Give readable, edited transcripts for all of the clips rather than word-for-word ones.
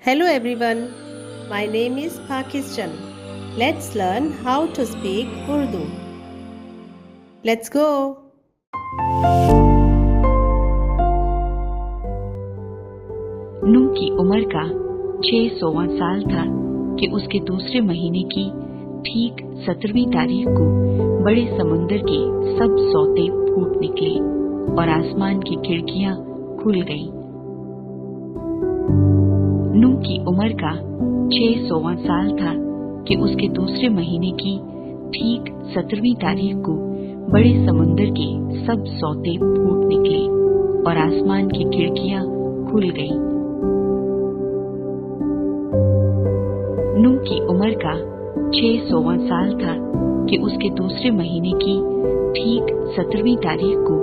Hello everyone, my name is Pakistan. Let's learn how to speak Urdu. Let's go. नूह की उम्र का 600वां साल था कि उसके दूसरे महीने की ठीक 17वीं तारीख को बड़े समुंदर के सब सौते फूट निकले और आसमान की खिड़कियां खुल गईं। नूह की उम्र का 600वां साल था कि उसके दूसरे महीने की ठीक 17वीं तारीख को बड़े समुंदर के सब सौते फूट निकले और आसमान की खिड़कियां खुल गईं। नूह की उम्र का 600वां साल था कि उसके दूसरे महीने की ठीक 17वीं तारीख को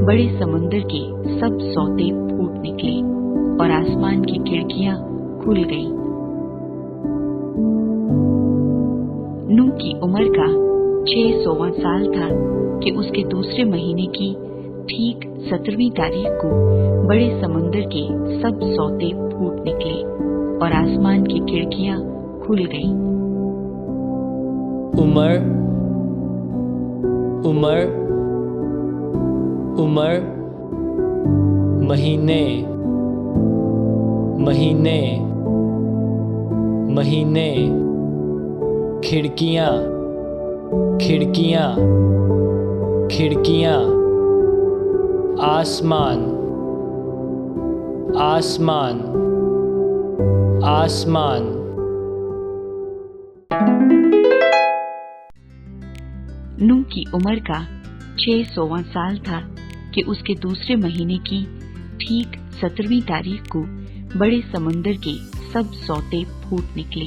बड़े समुंदर के सब सौते फूट निकले और आसमान की खिड़कियां खुल गईं। नूह की उम्र का 600वां साल था कि उसके दूसरे महीने की ठीक 17वीं तारीख को बड़े समुंदर के सब सौते फूट निकले और आसमान की खिड़कियां खुल गईं। उमर उमर उमर महीने महीने महीने खिड़कियां खिड़कियां खिड़कियां आसमान आसमान आसमान। नूह की उम्र का 600वां साल था कि उसके दूसरे महीने की ठीक 17वीं तारीख को बड़े समुंदर के सब सौते फूट निकले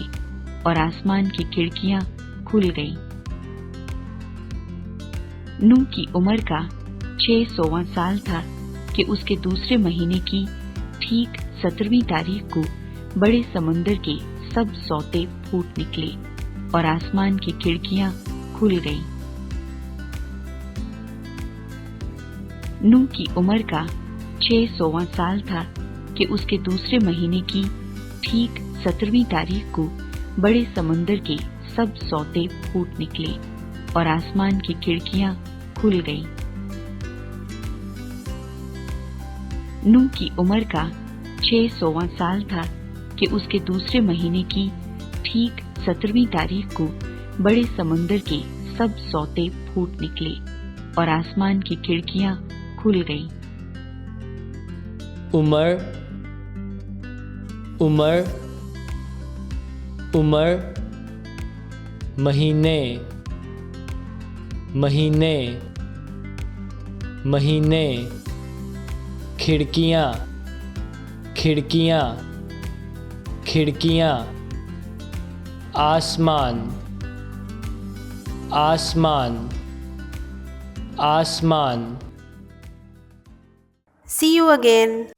और आसमान की खिड़कियां खुल गईं। नूह की उम्र का 600वां साल था कि उसके दूसरे महीने की ठीक 17वीं तारीख को बड़े समुंदर के सब सौते फूट निकले और आसमान की खिड़कियां खुल गईं। नूह की उम्र का 600वां साल था कि उसके दूसरे महीने की ठीक 17वीं तारीख को बड़े समुंदर के सब सौते फूट निकले और आसमान की खिड़कियां खुल गईं। नूह की उम्र का 600वां साल था कि उसके दूसरे महीने की ठीक 17वीं तारीख को बड़े समुंदर के सब सौते फूट निकले और आसमान की खिड़कियां खुल गईं। उमर उमर उमर महीने महीने महीने खिड़कियां खिड़कियां खिड़कियां आसमान आसमान आसमान। See you again.